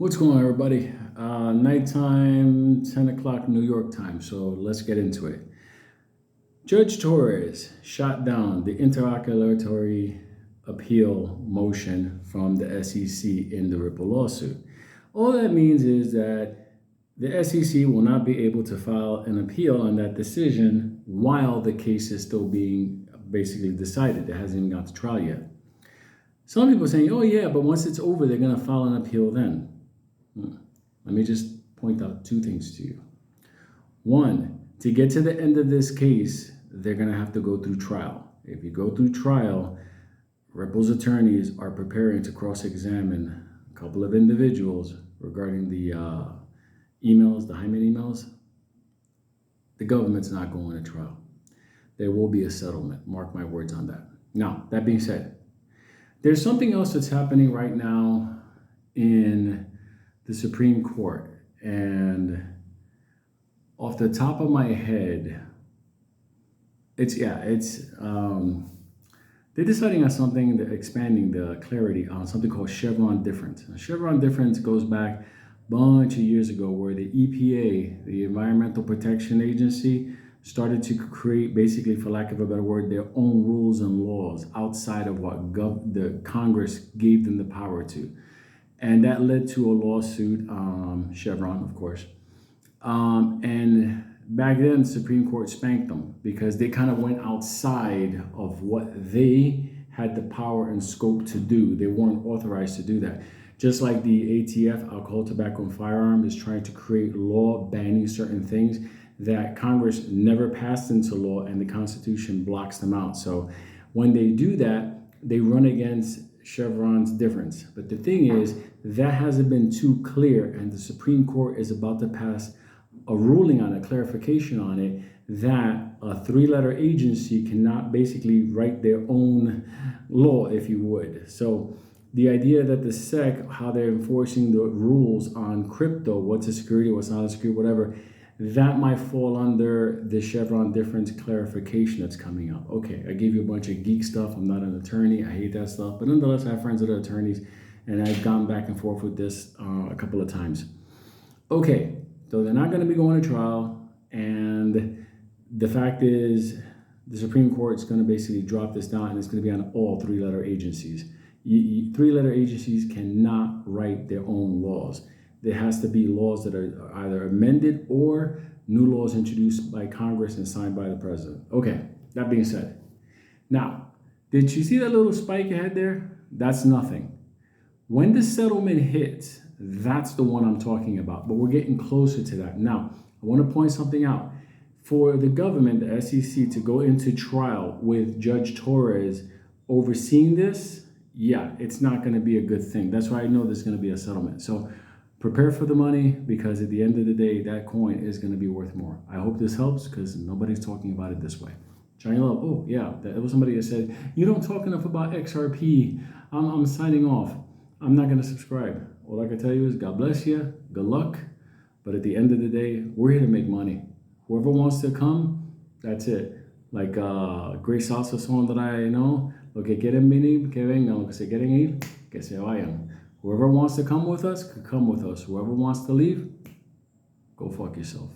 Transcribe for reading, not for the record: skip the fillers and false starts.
What's going on, everybody? Nighttime, 10 o'clock New York time, so let's get into it. Judge Torres shot down the interlocutory appeal motion from the SEC in the Ripple lawsuit. All that means is that the SEC will not be able to file an appeal on that decision while the case is still being basically decided. It hasn't even got to trial yet. Some people are saying, oh yeah, but once it's over, they're going to file an appeal then. Let me just point out two things to you. One, to get to the end of this case, they're going to have to go through trial. If you go through trial, Ripple's attorneys are preparing to cross-examine a couple of individuals regarding the emails, the Hyman emails. The government's not going to trial. There will be a settlement. Mark my words on that. Now, that being said, there's something else that's happening right now in the Supreme Court, and off the top of my head, they're deciding on something, expanding the clarity on something called Chevron difference. Now, Chevron difference goes back a bunch of years ago, where the EPA, the Environmental Protection Agency, started to create, basically, for lack of a better word, their own rules and laws outside of what the Congress gave them the power to. And that led to a lawsuit, Chevron, of course. And back then, the Supreme Court spanked them because they kind of went outside of what they had the power and scope to do. They weren't authorized to do that. Just like the ATF, Alcohol, Tobacco, and Firearm, is trying to create law banning certain things that Congress never passed into law, and the Constitution blocks them out. So when they do that, they run against Chevron's difference. But the thing is, that hasn't been too clear, and the Supreme Court is about to pass a ruling on it, clarification on it, that a three-letter agency cannot basically write their own law, if you would. So the idea that the SEC, how they're enforcing the rules on crypto, what's a security, what's not a security, whatever, that might fall under the Chevron difference clarification that's coming up. Okay, I gave you a bunch of geek stuff. I'm not an attorney. I hate that stuff. But nonetheless, I have friends that are attorneys, and I've gone back and forth with this a couple of times. Okay, so they're not going to be going to trial, and the fact is the Supreme Court's going to basically drop this down, and it's going to be on all three-letter agencies. Three-letter agencies cannot write their own laws. There has to be laws that are either amended or new laws introduced by Congress and signed by the president. Okay, that being said. Now, did you see that little spike ahead there? That's nothing. When the settlement hits, that's the one I'm talking about, but we're getting closer to that. Now, I want to point something out. For the government, the SEC, to go into trial with Judge Torres overseeing this, yeah, it's not going to be a good thing. That's why I know there's going to be a settlement. So prepare for the money, because at the end of the day, that coin is going to be worth more. I hope this helps, because nobody's talking about it this way. Johnny Love, oh yeah, there was somebody that said, you don't talk enough about XRP. I'm signing off. I'm not going to subscribe. All I can tell you is God bless you, good luck. But at the end of the day, we're here to make money. Whoever wants to come, that's it. Like Great Salsa song that I know, lo que quieren venir, que vengan, lo que se quieren ir, que se vayan. Whoever wants to come with us, could come with us. Whoever wants to leave, go fuck yourself.